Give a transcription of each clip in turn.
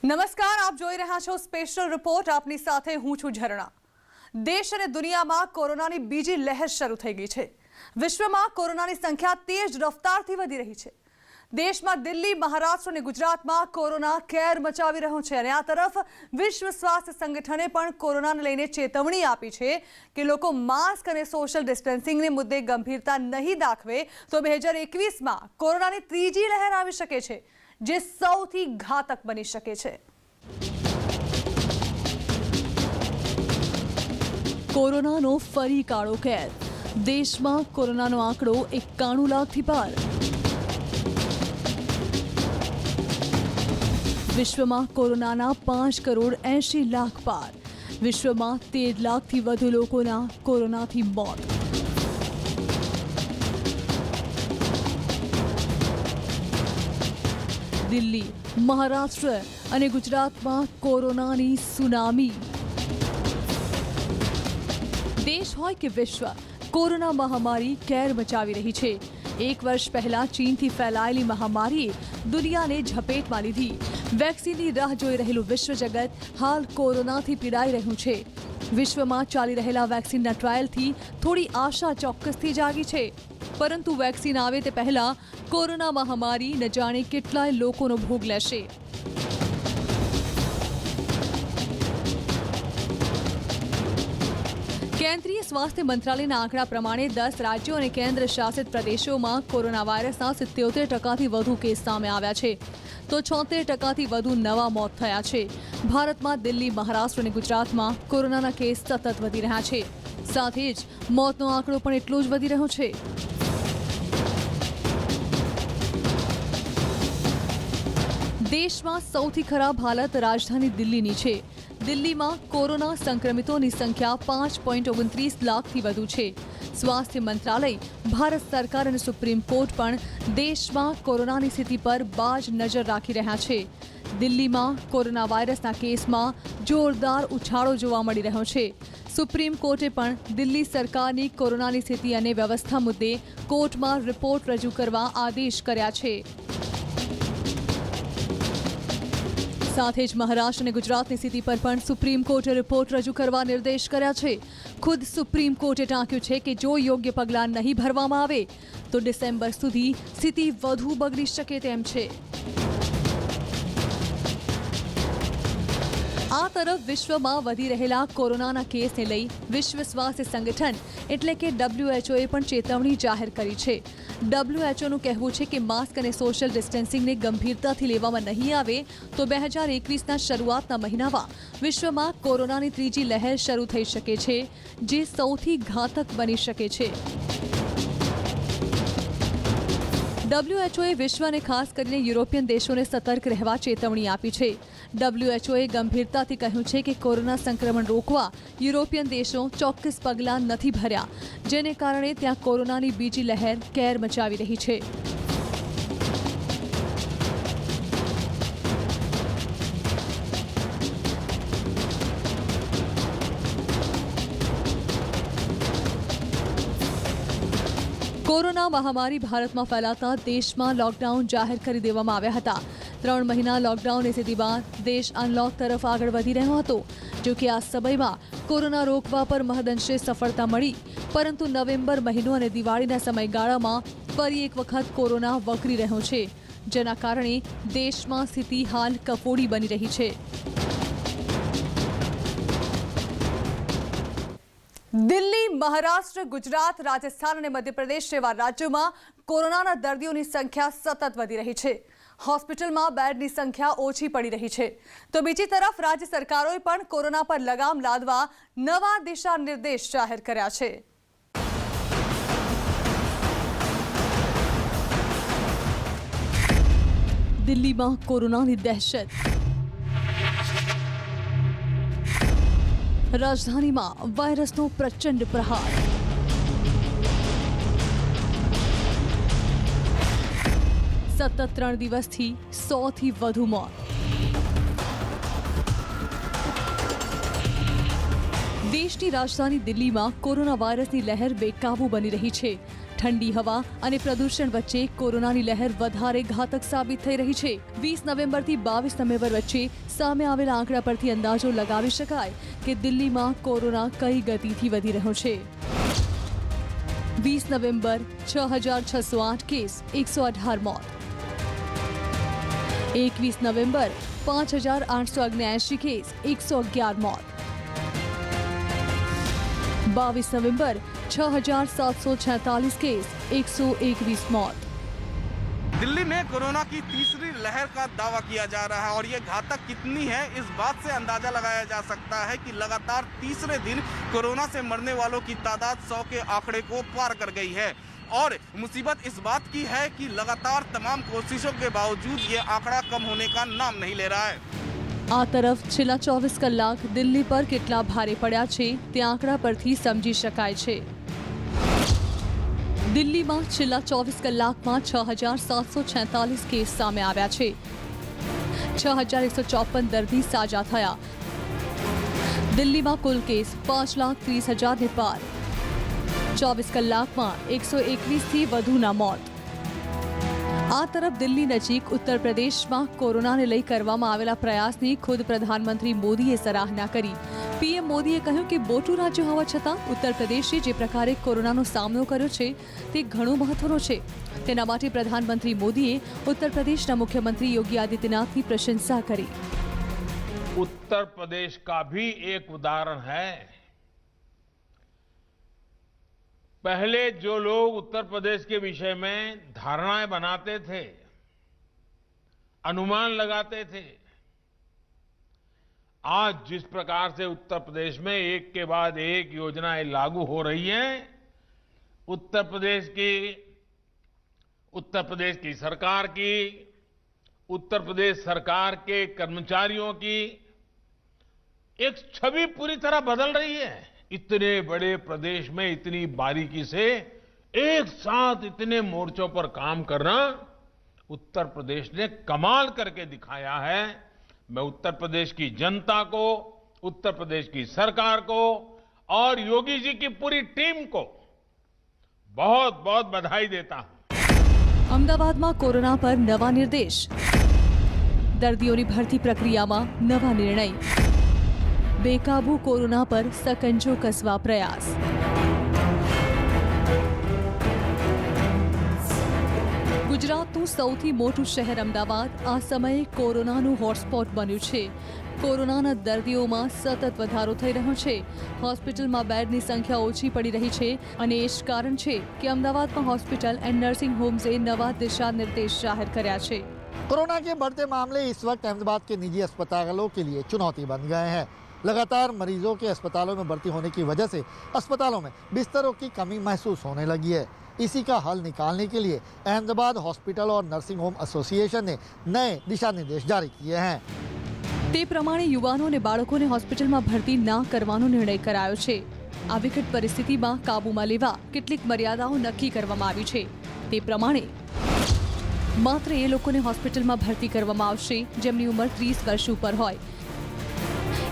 નમસ્કાર, આપ જોઈ રહ્યા છો સ્પેશિયલ રિપોર્ટ. આપની સાથે હું છું ઝરણા. દેશ અને દુનિયામાં કોરોનાની બીજી લહેર શરૂ થઈ ગઈ છે. વિશ્વમાં કોરોનાની સંખ્યા તેજ રફતારથી વધી રહી છે. દેશમાં દિલ્હી, મહારાષ્ટ્ર અને ગુજરાતમાં કોરોના કેર મચાવી રહ્યો છે અને આ તરફ વિશ્વ સ્વાસ્થ્ય સંગઠને પણ કોરોનાને લઈને ચેતવણી આપી છે કે લોકો માસ્ક અને સોશિયલ ડિસ્ટન્સિંગને મુદ્દે ગંભીરતા નહીં દાખવે તો 2021માં કોરોનાની ત્રીજી લહેર આવી શકે છે, જે સૌથી ઘાતક બની શકે છે. કોરોનાનો ફરી કાળો કેર. દેશમાં કોરોનાનો આંકડો 91 લાખથી પાર. વિશ્વમાં કોરોનાના 5 કરોડ 80 લાખ પાર. વિશ્વમાં 13 લાખથી વધુ લોકોના કોરોનાથી મોત. દિલ્હી, મહારાષ્ટ્ર અને ગુજરાતમાં કોરોનાની સુનામી. દેશ હોય કે વિશ્વ, કોરોના મહામારી કેર મચાવી રહી છે. એક વર્ષ પહેલા ચીનથી ફેલાયેલી મહામારીએ દુનિયાને ઝપેટમાં લીધી. વેક્સિનની રાહ જોઈ રહેલું વિશ્વ જગત હાલ કોરોનાથી પીડાઈ રહ્યું છે. વિશ્વમાં ચાલી રહેલા વેક્સિનના ટ્રાયલથી થોડી આશા ચોક્કસથી જાગી છે, પરંતુ વેક્સિન આવે તે પહેલા કોરોના મહામારી ન જાણે કેટલાય લોકોનો ભોગ લેશે. કેન્દ્રીય સ્વાસ્થ્ય મંત્રાલયના આંકડા પ્રમાણે 10 રાજ્યો અને કેન્દ્ર શાસિત પ્રદેશોમાં કોરોના વાયરસના 77% વધુ કેસ સામે આવ્યા છે, તો 76% વધુ નવા મોત થયા છે. ભારતમાં દિલ્હી, મહારાષ્ટ્ર અને ગુજરાતમાં કોરોનાના કેસ સતત વધી રહ્યા છે. સાથે જ મોતનો આંકડો પણ એટલો જ વધી રહ્યો છે. દેશમાં સૌથી ખરાબ હાલત રાજધાની દિલ્હીની છે. દિલ્હીમાં કોરોના સંક્રમિતોની સંખ્યા 5.29 લાખથી વધુ છે. સ્વાસ્થ્ય મંત્રાલય, ભારત સરકાર અને સુપ્રીમ કોર્ટ પણ દેશમાં કોરોનાની સ્થિતિ પર બાજ નજર રાખી રહ્યા છે. દિલ્હીમાં કોરોના વાયરસના કેસમાં જોરદાર ઉછાળો જોવા મળી રહ્યો છે. સુપ્રીમ કોર્ટે પણ દિલ્હી સરકારની કોરોનાની સ્થિતિ અને વ્યવસ્થા મુદ્દે કોર્ટમાં રિપોર્ટ રજૂ કરવા આદેશ કર્યા છે. સાથે જ મહારાષ્ટ્ર અને ગુજરાતની સ્થિતિ પર પણ સુપ્રીમ કોર્ટે રિપોર્ટ રજૂ કરવા નિર્દેશ કર્યા છે. ખુદ સુપ્રીમ કોર્ટે ટાંક્યું છે કે જો યોગ્ય પગલાં નહીં ભરવામાં આવે તો ડિસેમ્બર સુધી સ્થિતિ વધુ બગડી શકે તેમ છે. આ તરફ વિશ્વમાં વધી રહેલા કોરોનાના કેસને લઈ વિશ્વ સ્વાસ્થ્ય સંગઠન એટલે કે WHOએ પણ ચેતવણી જાહેર કરી છે. WHOનું કહેવું છે કે માસ્ક અને સોશિયલ ડિસ્ટન્સિંગને ગંભીરતાથી લેવામાં નહીં આવે તો 2021ના શરૂઆતના મહિનામાં વિશ્વમાં કોરોનાની ત્રીજી લહેર શરૂ થઈ શકે છે, જે સૌથી ઘાતક બની શકે છે. WHOએ વિશ્વ અને ખાસ કરીને યુરોપિયન દેશોને સતર્ક રહેવા ચેતવણી આપી છે. WHOએ ગંભીરતાથી કહ્યું છે કે કોરોના સંક્રમણ રોકવા યુરોપિયન દેશો ચોક્કસ પગલાં નથી ભર્યા, જેને કારણે ત્યાં કોરોનાની બીજી લહેર કેર મચાવી રહી છે. કોરોના મહામારી ભારતમાં ફેલાતા દેશમાં લોકડાઉન જાહેર કરી દેવામાં આવ્યા હતા. 3 મહિના લોકડાઉનની સ્થિતિ બાદ દેશ અનલોક તરફ આગળ વધી રહ્યો હતો. જો કે આ સમયમાં કોરોના રોકવા પર મહદઅંશે સફળતા મળી, પરંતુ નવેમ્બર મહિનો અને દિવાળીના સમયગાળામાં ફરી એક વખત કોરોના વકરી રહ્યો છે, જેના કારણે દેશમાં સ્થિતિ હાલ કફોડી બની રહી છે. દિલ્હી, મહારાષ્ટ્ર, ગુજરાત, રાજસ્થાન અને મધ્યપ્રદેશ જેવા રાજ્યોમાં કોરોનાના દર્દીઓની સંખ્યા સતત વધી રહી છે. હોસ્પિટલમાં બેડની સંખ્યા ઓછી પડી રહી છે, તો બીજી તરફ રાજ્ય સરકારોએ પણ કોરોના પર લગામ લાદવા નવા દિશા નિર્દેશ જાહેર કર્યા છે. દિલ્હીમાં કોરોનાની દહેશત. રાજધાનીમાં વાયરસનો પ્રચંડ પ્રહાર. સતત 3 દિવસથી 100થી વધુ મોત. દેશની રાજધાની દિલ્હીમાં કોરોના વાયરસની લહેર બેકાબૂ બની રહી છે. ઠંડી હવા અને પ્રદૂષણ વચ્ચે કોરોનાની લહેર વધારે ઘાતક સાબિત થઈ રહી છે. 20 નવેમ્બરથી 22 નવેમ્બર વચ્ચે સામે આવેલા આંકડા પરથી અંદાજો લગાવી શકાય કે દિલ્હીમાં કોરોના કઈ ગતિથી વધી રહ્યો છે. 20 નવેમ્બર 6,608 કેસ, 118 મોત. 21 નવેમ્બર 5,879 કેસ, 111 મોત. 22 नवंबर 6,746 केस, 121 मौत. दिल्ली में कोरोना की तीसरी लहर का दावा किया जा रहा है और ये घातक कितनी है इस बात से अंदाजा लगाया जा सकता है कि लगातार तीसरे दिन कोरोना से मरने वालों की तादाद 100 के आंकड़े को पार कर गई है. और मुसीबत इस बात की है कि लगातार तमाम कोशिशों के बावजूद ये आंकड़ा कम होने का नाम नहीं ले रहा है. આ તરફ છેલ્લા 24 કલાક દિલ્હી પર કેટલા ભારે પડ્યા છે તે આંકડા પરથી સમજી શકાય છે. દિલ્હીમાં છેલ્લા 24 કલાકમાં 6,746 કેસ સામે આવ્યા છે. 6,154 દર્દી સાજા થયા. દિલ્હીમાં કુલ કેસ 5,30,000 ને પાર. 24 કલાકમાં 121 થી વધુના મોત. આ તરફ દિલ્હી નજીક ઉત્તર પ્રદેશમાં કોરોનાને લઈ કરવામાં આવેલા પ્રયાસની ખુદ પ્રધાનમંત્રી મોદીએ સરાહના કરી. પીએમ મોદીએ કહ્યું કે મોટું રાજ્ય હોવા છતાં ઉત્તર પ્રદેશે જે પ્રકારે કોરોનાનો સામનો કર્યો છે તે ઘણું મહત્વનું છે. તેના માટે પ્રધાનમંત્રી મોદીએ ઉત્તર પ્રદેશના મુખ્યમંત્રી યોગી આદિત્યનાથની પ્રશંસા કરી. उत्तर प्रदेश का भी एक उदाहरण है. पहले जो लोग उत्तर प्रदेश के विषय में धारणाएं बनाते थे, अनुमान लगाते थे, आज जिस प्रकार से उत्तर प्रदेश में एक के बाद एक योजनाएं लागू हो रही हैं, उत्तर प्रदेश की सरकार की, उत्तर प्रदेश सरकार के कर्मचारियों की एक छवि पूरी तरह बदल रही है. इतने बड़े प्रदेश में इतनी बारीकी से एक साथ इतने मोर्चों पर काम करना उत्तर प्रदेश ने कमाल करके दिखाया है. मैं उत्तर प्रदेश की जनता को, उत्तर प्रदेश की सरकार को और योगी जी की पूरी टीम को बहुत बहुत बधाई देता हूं. અમદાવાદમાં કોરોના પર નવા નિર્દેશ. દર્દીઓની ભરતી પ્રક્રિયામાં નવા નિર્ણય. બેકાબુ કોરોના પર સકંજો કસવા પ્રયાસ. ગુજરાતનું સૌથી મોટું શહેર અમદાવાદ આ સમયે કોરોનાનું હોટસ્પોટ બન્યું છે. કોરોનાના દર્દીઓમાં સતત વધારો થઈ રહ્યો છે. હોસ્પિટલમાં બેડની સંખ્યા ઓછી પડી રહી છે અને એ જ કારણ છે કે અમદાવાદમાં હોસ્પિટલ એન્ડ નર્સિંગ હોમ્સે નવા દિશા निर्देश जाहिर કર્યા છે. कोरोना के बढ़ते मामले इस वक्त अहमदाबाद के निजी अस्पतालों के लिए चुनौती बन गए हैं. लगातार मरीजों के अस्पतालों में भर्ती होने की वजह से अस्पतालों में बिस्तरों की कमी महसूस होने लगी है. इसी का हल निकालने के लिए अहमदाबाद हॉस्पिटल और नर्सिंग होम एसोसिएशन ने नए दिशा निर्देश जारी किए हैं. તે પ્રમાણે યુવાનો અને બાળકોને હોસ્પિટલમાં ભરતી ના કરવાનો નિર્ણય કરાયો છે. આ વિકટ પરિસ્થિતિમાં કાબૂમાં લેવા કેટલીક મર્યાદાઓ નક્કી કરવામાં આવી છે. તે પ્રમાણે માત્ર એ લોકોને હોસ્પિટલમાં ભરતી કરવામાં આવશે જેમની ઉંમર 30 વર્ષ ઉપર હોય.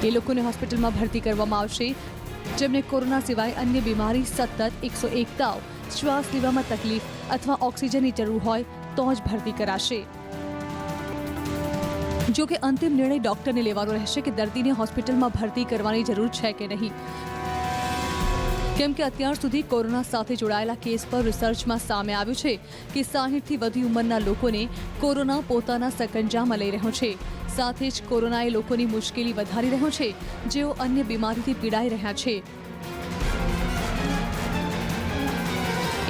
એ લોકોને હોસ્પિટલમાં ભરતી કરવામાં આવશે જેમને કોરોના સિવાય અન્ય બીમારી, સતત 101 તાવ, શ્વાસ લેવામાં તકલીફ અથવા ઓક્સિજનની જરૂર હોય તો જ ભરતી કરાશે. જો કે અંતિમ નિર્ણય ડોક્ટરને લેવાનો રહેશે કે દર્દીને હોસ્પિટલમાં ભરતી કરવાની જરૂર છે કે નહીં. કેમ કે અત્યાર સુધી કોરોના સાથે જોડાયેલા કેસ પર રિસર્ચમાં સામે આવ્યું છે કે 60 થી વધુ ઉંમરના લોકોને કોરોના પોતાના સકંજામાં લઈ રહ્યો છે. સાથે જ કોરોનાએ લોકોની મુશ્કેલી વધારી રહ્યો છે જેઓ અન્ય બીમારીથી પીડાઈ રહ્યા છે.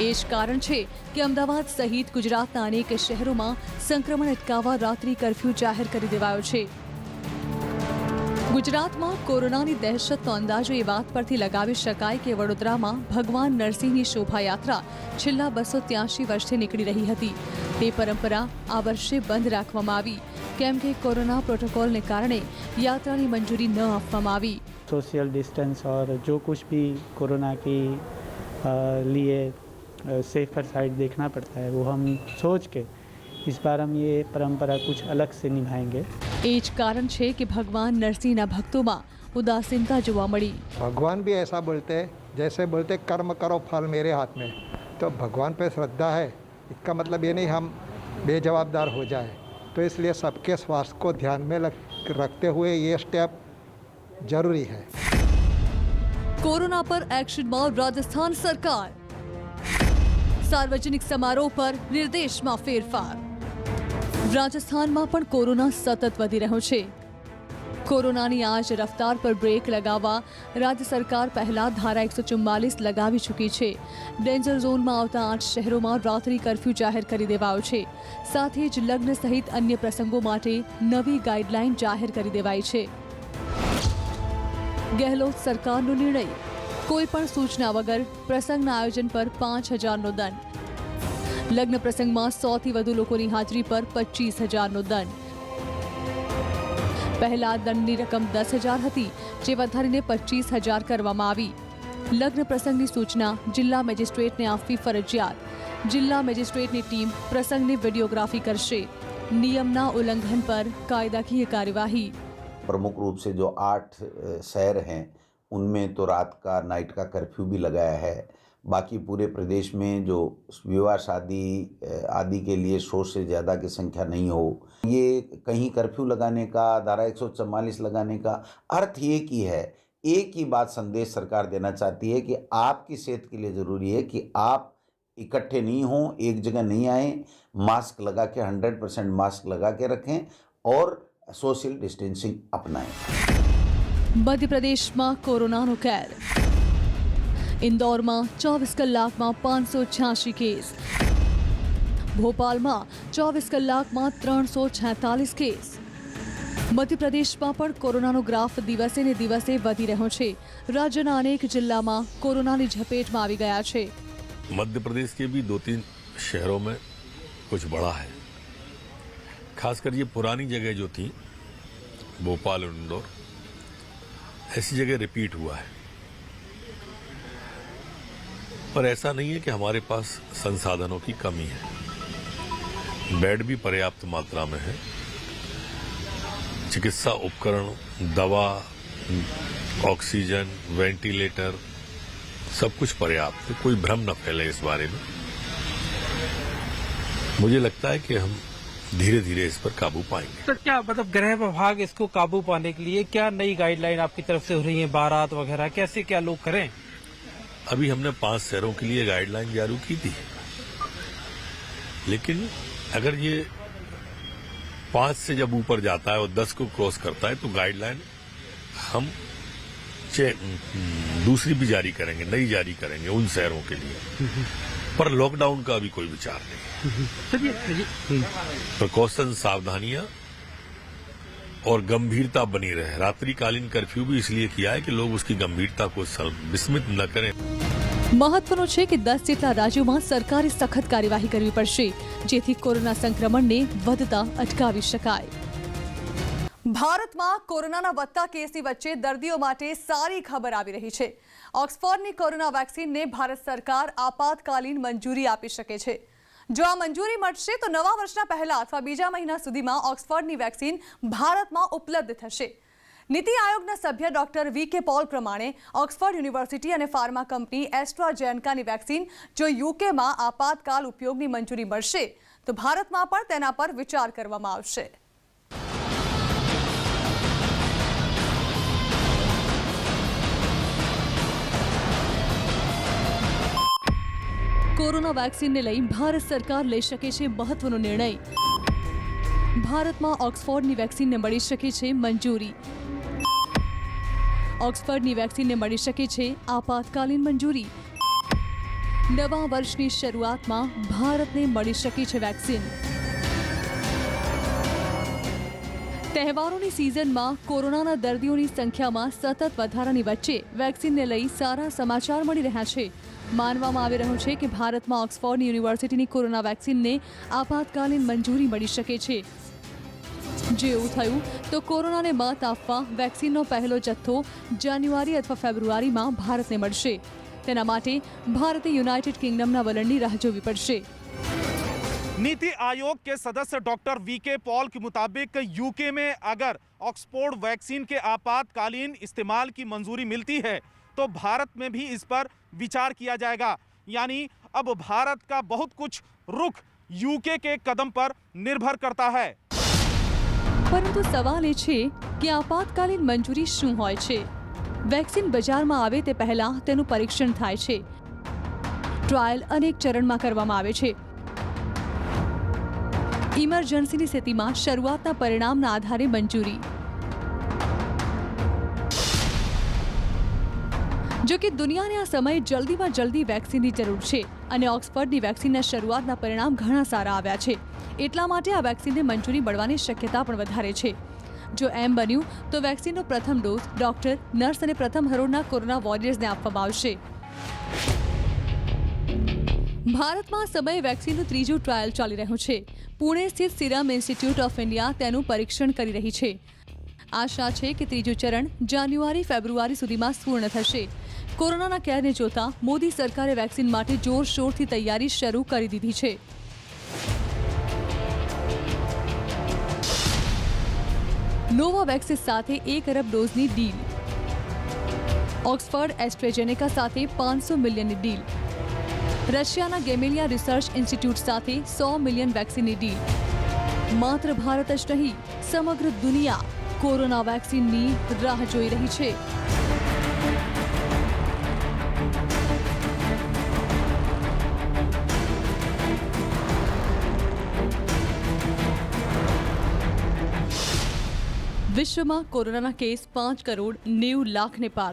એ જ કારણ છે કે અમદાવાદ સહિત ગુજરાતના અનેક શહેરોમાં સંક્રમણ અટકાવવા રાત્રિ કર્ફ્યુ જાહેર કરી દેવાયો છે. ગુજરાતમાં કોરોનાની દહેશતનો અંદાજો એ વાત પરથી લગાવી શકાય કે વડોદરામાં ભગવાન નરસિંહની શોભાયાત્રા છેલ્લા 283 વર્ષથી નીકળી રહી હતી. તે પરંપરા આ વર્ષે બંધ રાખવામાં આવી કેમ કે કોરોના પ્રોટોકોલને કારણે યાત્રાની મંજૂરી ન આપવામાં આવી. सोशल डिस्टेंस और जो कुछ भी कोरोना के लिए सेफर साइड देखना पड़ता है वो हम सोच के इस बार हम ये परंपरा कुछ अलग से निभाएंगे. એ જ કારણ છે કે ભગવાન નરસિંહના ભક્તોમાં ઉદાસીનતા જોવા મળી. भगवान भी ऐसा बोलते हैं जैसे बोलते कर्म करो फल मेरे हाथ में. तो भगवान पे श्रद्धा है, इसका मतलब ये नहीं हम बेजवाबदार हो जाए। तो इसलिए सबके स्वास्थ्य को ध्यान में रखते हुए ये स्टेप जरूरी है। कोरोना पर एक्शन में राजस्थान सरकार, सार्वजनिक समारोह पर निर्देशમાં ફેરફાર। રાજસ્થાનમાં પણ કોરોના સતત વધી રહ્યો છે। કોરોનાની આ જ રફતાર પર બ્રેક લગાવવા રાજ્ય સરકાર પહેલા ધારા 144 લગાવી ચૂકી છે। ડેન્જર ઝોનમાં આવતા 8 શહેરોમાં રાત્રિ કર્ફ્યુ જાહેર કરી દેવાયો છે। સાથે જ લગ્ન સહિત અન્ય પ્રસંગો માટે નવી ગાઈડલાઈન જાહેર કરી દેવાઈ છે। ગેહલોત સરકારનો નિર્ણય, કોઈપણ સૂચના વગર પ્રસંગના આયોજન પર 5,000નો દંડ, લગ્ન પ્રસંગમાં 100થી વધુ લોકોની હાજરી પર 25,000નો દંડ। પહેલા દંડની રકમ 10,000 હતી, જે વધારીને 25,000 કરવામાં આવી। લગ્ન પ્રસંગની સૂચના જિલ્લા મેજિસ્ટ્રેટને આપવી ફરજિયાત। જિલ્લા મેજિસ્ટ્રેટની ટીમ પ્રસંગની વિડીયોગ્રાફી કરશે। નિયમના ઉલ્લંઘન પર કાયદાકીય કાર્યવાહી। प्रमुख रूप से जो 8 शहर हैं उनमें तो रात का नाइट का कर्फ्यू भी लगाया है। बाकी पूरे प्रदेश में जो विवाह शादी आदि के लिए 100 से ज़्यादा की संख्या नहीं हो, ये कहीं कर्फ्यू लगाने का, धारा 144 लगाने का अर्थ एक ही है। एक ही बात संदेश सरकार देना चाहती है कि आपकी सेहत के लिए ज़रूरी है कि आप इकट्ठे नहीं हों, एक जगह नहीं आएँ, मास्क लगा के 100% मास्क लगा के रखें और सोशल डिस्टेंसिंग अपनाएं। मध्य प्रदेश में कोरोना नो कहर। इंदौर में 24 कलाक में 586 केस, भोपाल में 24 कलाक में 346 केस। मध्य प्रदेश में पण कोरोना नो ग्राफ दिवसे ने दिवसे वधी रह्यो छे। राज्यना अनेक जिल्ला में कोरोना नी झपेट में आवी गया छे। मध्य प्रदेश के भी 2-3 शहरों में कुछ बड़ा है। खासकर ये पुरानी जगह जो थी, भोपाल और इंदौर, ऐसी जगह रिपीट हुआ है। पर ऐसा नहीं है कि हमारे पास संसाधनों की कमी है। बेड भी पर्याप्त मात्रा में है, चिकित्सा उपकरण, दवा, ऑक्सीजन, वेंटिलेटर, सब कुछ पर्याप्त है। कोई भ्रम न फैले इस बारे में। मुझे लगता है कि हम धीरे धीरे इस पर काबू पाएंगे। तो क्या मतलब गृह विभाग इसको काबू पाने के लिए क्या नई गाइडलाइन आपकी तरफ से हो रही है, बारात वगैरह कैसे क्या लोग करें? अभी हमने 5 शहरों के लिए गाइडलाइन जारी की थी, लेकिन अगर ये 5 से जब ऊपर जाता है और 10 को क्रॉस करता है तो गाइडलाइन हम दूसरी भी जारी करेंगे, नई जारी करेंगे उन शहरों के लिए। पर लॉकडाउन का अभी कोई विचार नहीं। प्रिकॉशन, सावधानियां और गंभीरता बनी रहे। रात्रिकालीन कर्फ्यू भी इसलिए किया है कि लोग उसकी गंभीरता को विस्मित न करें। મહત્વનું છે કે 10 જેટલા રાજ્યોમાં સરકારે સખત કાર્યવાહી કરવી પડશે, જેથી કોરોના સંક્રમણને વધતા અટકાવી શકાય। ભારતમાં કોરોનાના વધતા કેસની વચ્ચે દર્દીઓ માટે સારી ખબર આવી રહી છે। ઓક્સફર્ડની કોરોના વેક્સિનને ભારત સરકાર આપાતકાલીન મંજૂરી આપી શકે છે। જો આ મંજૂરી મળશે તો નવા વર્ષના પહેલા અથવા બીજા મહિના સુધીમાં ઓક્સફર્ડની વેક્સિન ભારતમાં ઉપલબ્ધ થશે। નીતિ આયોગના સભ્ય ડોક્ટર વી.કે. પૉલ પ્રમાણે ઓક્સફર્ડ યુનિવર્સિટી અને ફાર્મા કંપની એસ્ટ્રાઝેનેકાની વેક્સિન જો યુકેમાં આપાતકાલ ઉપયોગની મંજૂરી મળશે તો ભારતમાં પણ તેના પર વિચાર કરવામાં આવશે। કોરોના વેક્સિનને લઈ ભારત સરકાર લઈ શકે છે મહત્વનો નિર્ણય। ભારતમાં ઓક્સફર્ડની વેક્સિનને મળી શકે છે મંજૂરી। ઓક્સફર્ડની વેક્સિનને મળી શકે છે આપાતકાલીન મંજૂરી। નવા વર્ષની શરૂઆતમાં ભારતને મળી શકે છે વેક્સિન। તહેવારોની સિઝનમાં કોરોનાના દર્દીઓની સંખ્યામાં સતત વધારાની વચ્ચે વેક્સિનને લઈ સારા સમાચાર મળી રહ્યા છે। માનવામાં આવી રહ્યું છે કે ભારતમાં ઓક્સફર્ડ યુનિવર્સિટીની કોરોના વેક્સિનને આપાતકાલીન મંજૂરી મળી શકે છે। જો એવું થયું તો કોરોનાને માત આપવા વેક્સિનનો પહેલો જથ્થો જાન્યુઆરી અથવા ફેબ્રુઆરીમાં ભારતને મળશે। તેના માટે ભારતે યુનાઇટેડ કિંગડમના વલણની રાહ જોવી પડશે। नीति आयोग के सदस्य डॉक्टर वी.के. पॉल के मुताबिक यूके में अगर ऑक्सफोर्ड वैक्सीन के आपातकालीन इस्तेमाल की मंजूरी मिलती है तो भारत में भी इस पर विचार किया जाएगा। यानी अब भारत का बहुत कुछ रुख यूके के कदम पर निर्भर करता है। પરંતુ સવાલ એ છે કે આપાતકાલીન મંજૂરી શું હોય છે? વેક્સિન બજારમાં આવે તે પહેલા તેનું પરીક્ષણ થાય છે. ટ્રાયલ અનેક ચરણમાં કરવામાં આવે છે. ઇમરજન્સીની સ્થિતિમાં શરૂઆતના પરિણામના આધારે મંજૂરી. જો કે દુનિયાને આ સમયે જલ્દીમાં જલ્દી વેક્સિનની જરૂર છે અને ઓક્સફર્ડની વેક્સિનના શરૂઆતના પરિણામ ઘણા સારા આવ્યા છે. એટલા માટે આ વેક્સિનને મંજૂરી મળવાની શક્યતા પણ વધારે છે. જો એમ બન્યું તો વેક્સિનનો પ્રથમ ડોઝ ડોક્ટર, નર્સ અને પ્રથમ હરોળના કોરોના વોરિયર્સને આપવામાં આવશે. ભારતમાં આ સમયે વેક્સિનનું ત્રીજું ટ્રાયલ ચાલી રહ્યું છે. પુણે સ્થિત સિરમ ઇન્સ્ટિટ્યૂટ ઓફ ઇન્ડિયા તેનું પરીક્ષણ કરી રહી છે. આશા છે કે ત્રીજું ચરણ જાન્યુઆરી-ફેબ્રુઆરી સુધીમાં પૂર્ણ થશે. કોરોનાના કેરને જોતા મોદી સરકારે વેક્સિન માટે જોરશોરથી તૈયારી શરૂ કરી દીધી છે. નોવાવેક્સ સાથે 1 અરબ ડોઝની ડીલ. ઓક્સફર્ડ એસ્ટ્રેઝેનેકા સાથે 500 મિલિયનની ડીલ. રશિયાના ગેમેલિયા રિસર્ચ ઇન્સ્ટિટ્યૂટ સાથે 100 મિલિયન વેક્સિનની ડીલ. માત્ર ભારત જ નહીં, સમગ્ર દુનિયા કોરોના વેક્સિનની રાહ જોઈ રહી છે. વિશ્વમાં કોરોનાના કેસ 5 કરોડ 90 લાખને પાર.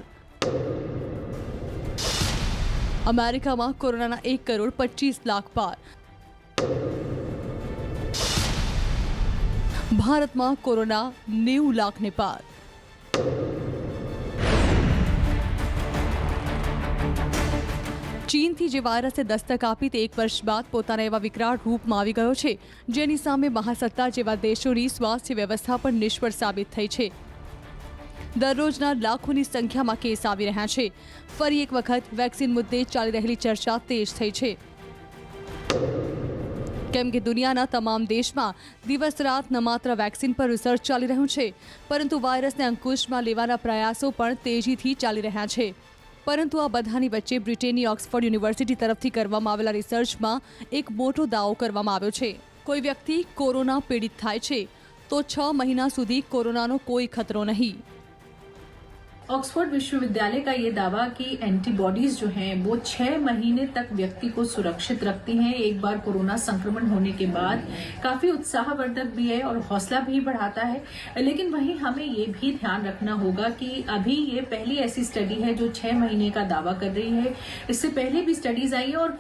અમેરિકામાં કોરોનાના 1 કરોડ 25 લાખ પાર. ભારતમાં કોરોના 90 લાખને પાર. ચીનથી જે વાયરસે દસ્તક આપી તે 1 વર્ષ બાદ પોતાના એવા વિકરાળ રૂપમાં આવી ગયો છે જેની સામે મહાસત્તા જેવા દેશોની સ્વાસ્થ્ય વ્યવસ્થા પણ નિષ્ફળ સાબિત થઈ છે. દરરોજના લાખોની સંખ્યામાં કેસ આવી રહ્યા છે. ફરી એક વખત વેક્સિન મુદ્દે ચાલી રહેલી ચર્ચા તેજ થઈ છે. કેમ કે દુનિયાના તમામ દેશમાં દિવસ રાત ન માત્ર વેક્સિન પર રિસર્ચ ચાલી રહ્યું છે પરંતુ વાયરસને અંકુશમાં લેવાના પ્રયાસો પણ તેજીથી ચાલી રહ્યા છે. પરંતુ આ બધાની વચ્ચે બ્રિટેનની ઓક્સફર્ડ યુનિવર્સિટી તરફથી કરવામાં આવેલા રિસર્ચમાં એક મોટો દાવો કરવામાં આવ્યો છે. કોઈ વ્યક્તિ કોરોના પીડિત થાય છે તો 6 મહિના સુધી કોરોનાનો કોઈ ખતરો નહીં. ऑक्सफोर्ड विश्वविद्यालय का ये दावा कि एंटीबॉडीज जो हैं वो 6 महीने तक व्यक्ति को सुरक्षित रखती हैं एक बार कोरोना संक्रमण होने के बाद, काफी उत्साहवर्धक भी है और हौसला भी बढ़ाता है. लेकिन वहीं हमें ये भी ध्यान रखना होगा कि अभी ये पहली ऐसी स्टडी है जो 6 महीने का दावा कर रही है. इससे पहले भी स्टडीज आई है और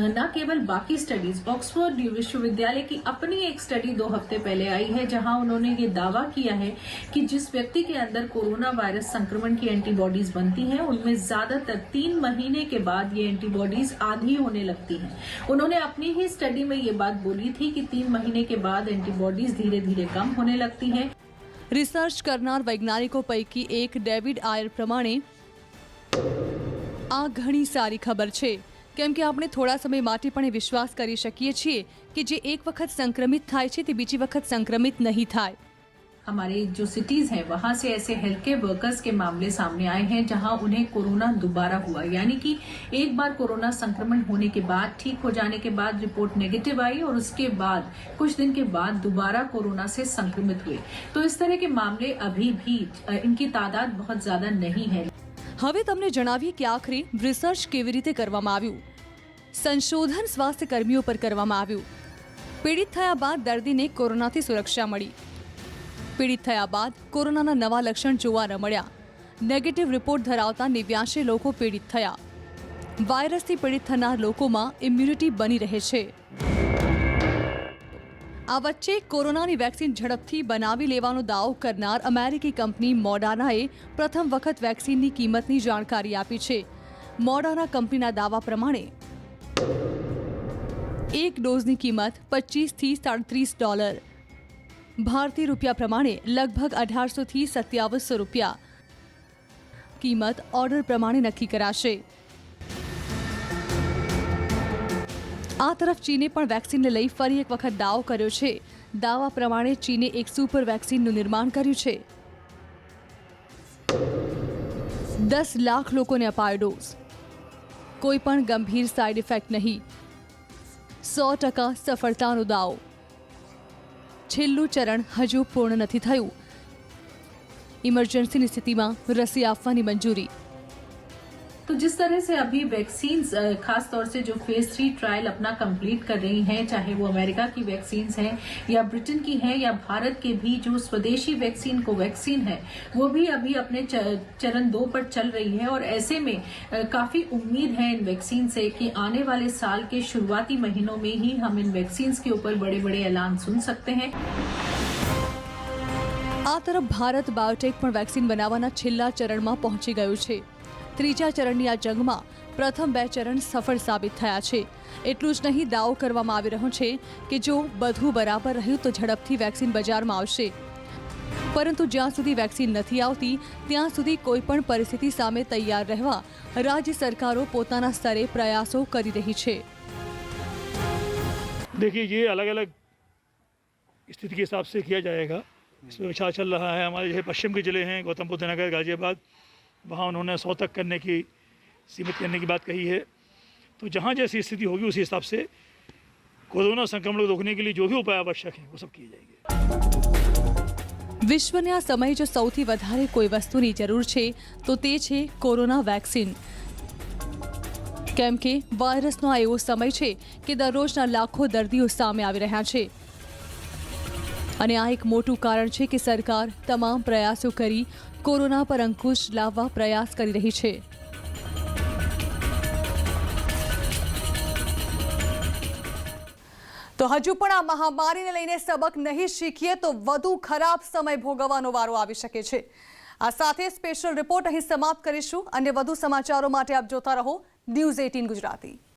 न केवल बाकी स्टडीज, ऑक्सफोर्ड विश्वविद्यालय की अपनी एक स्टडी 2 हफ्ते पहले आई है जहां उन्होंने ये दावा किया है कि जिस व्यक्ति के अंदर कोरोना वायरस संक्रमण की एंटीबॉडीज बनती हैं उनमें ज्यादातर 3 महीने के बाद ये एंटीबॉडीज आधी होने लगती हैं. उन्होंने अपनी ही स्टडी में ये बात बोली थी कि 3 महीने के बाद एंटीबॉडीज धीरे धीरे कम होने लगती हैं. રિસર્ચ કરનાર વૈજ્ઞાનિકો પૈકી એક ડેવિડ આયર પ્રમાણે આ ઘણી સારી ખબર છે કેમ કે આપણે થોડા સમય માટે પણ વિશ્વાસ કરી શકીએ છીએ કે જે એક વખત સંક્રમિત થાય છે તે બીજી વખત સંક્રમિત નહીં થાય. हमारे जो सिटीज हैं वहां से ऐसे हेल्थ केयर वर्कर्स के मामले सामने आए हैं जहां उन्हें कोरोना दोबारा हुआ, यानी कि एक बार कोरोना संक्रमण होने के बाद ठीक हो जाने के बाद रिपोर्ट नेगेटिव आई और उसके बाद कुछ दिन के बाद दोबारा कोरोना से संक्रमित हुए. तो इस तरह के मामले अभी भी इनकी तादाद बहुत ज्यादा नहीं है. હવે તમને જણાવીએ કે આખરે રિસર્ચ કેવી રીતે કરવામાં આવ્યું. સંશોધન સ્વાસ્થ્ય કર્મીઓ પર કરવામાં આવ્યું. પીડિત થયા બાદ દર્દીને કોરોનાથી સુરક્ષા મળી. પીડિત થયા બાદ કોરોનાના નવા લક્ષણ જોવા ન મળ્યા. નેગેટિવ રિપોર્ટ ધરાવતા 89 લોકો પીડિત થયા. વાયરસથી પીડિત થનાર લોકોમાં ઇમ્યુનિટી બની રહે છે. આ વચ્ચે કોરોનાની વેક્સિન ઝડપથી બનાવી લેવાનો દાવો કરનાર અમેરિકી કંપની મોડર્નાએ પ્રથમ વખત વેક્સિનની કિંમતની જાણકારી આપી છે. મોડર્ના કંપનીના દાવા પ્રમાણે એક ડોઝની કિંમત $25 થી $37. ભારતીય રૂપિયા પ્રમાણે લગભગ 1800 થી 2700 રૂપિયા. કિંમત ઓર્ડર પ્રમાણે નક્કી કરાશે. આ તરફ ચીને પણ વેક્સિનને લઈ ફરી એક વખત દાવો કર્યો છે. દાવા પ્રમાણે ચીને એક સુપર વેક્સિનનું નિર્માણ કર્યું છે. 10 લાખ લોકોને અપાયો ડોઝ. કોઈ પણ ગંભીર સાઇડ ઇફેક્ટ નહીં, 100% સફળતાનો દાવો। છેલ્લું ચરણ હજુ પૂર્ણ નથી થયું, ઇમરજન્સીની સ્થિતિમાં રસી આપવાની મંજૂરી। तो जिस तरह से अभी वैक्सीन खास तौर से जो फेज 3 ट्रायल अपना कंप्लीट कर रही हैं, चाहे वो अमेरिका की वैक्सीन हैं या ब्रिटेन की हैं या भारत के भी जो स्वदेशी वैक्सीन कोवैक्सीन है, वो भी अभी अपने चरण 2 पर चल रही है। और ऐसे में काफी उम्मीद है इन वैक्सीन से कि आने वाले साल के शुरुआती महीनों में ही हम इन वैक्सीन के ऊपर बड़े बड़े ऐलान सुन सकते हैं। આ તરફ ભારત બાયોટેક પણ વેક્સિન બનાવવાના છેલ્લા ચરણમાં પહોંચી ગયું છે। ત્રીજા ચરણની આ જંગમાં પ્રથમ 2 ચરણ સફળ સાબિત થયા છે। એટલું જ નહીં, દાવો કરવામાં આવી રહ્યો છે કે જો બધું બરાબર રહ્યું તો ઝડપથી વેક્સિન બજારમાં આવશે। પરંતુ જ્યાં સુધી વેક્સિન નથી આવતી ત્યાં સુધી કોઈપણ પરિસ્થિતિ સામે તૈયાર રહેવા રાજ્ય સરકારો પોતાના સ્તરે પ્રયાસો કરી રહી છે। देखिए, ये अलग अलग स्थिति के हिसाब से किया जाएगा। इसमें विचार चल रहा है। हमारे जो पश्चिम के ज़िले हैं, गौतम बुद्ध नगर, गाजियाबाद, वहाँ उन्होंने 100 तक करने की, सीमित करने की बात कही है। तो जहाँ जैसी स्थिति होगी उसी हिसाब से कोरोना संक्रमण को रोकने के लिए जो भी उपाय आवश्यक हैं वो सब किए जाएंगे। વિશ્વને આ સમયે જો સૌથી વધારે કોઈ વસ્તુની જરૂર છે તો તે છે કોરોના વેક્સિન। કેમ કે વાયરસનો આ એવો સમય છે કે દરરોજના લાખો દર્દીઓ સામે આવી રહ્યા છે અને આ એક મોટું કારણ છે કે સરકાર તમામ પ્રયાસો કરી કોરોના પર અંકુશ લાવવા પ્રયાસ કરી રહી છે। તો હજુ પણ આ મહામારીને લઈને સબક નહીં શીખીએ તો વધુ ખરાબ સમય ભોગવવાનો વારો આવી શકે છે। આ સાથે સ્પેશિયલ રિપોર્ટ અહીં સમાપ્ત કરીશું। અન્ય વધુ સમાચારો માટે આપ જોતા રહો ન્યૂઝ 18 ગુજરાતી।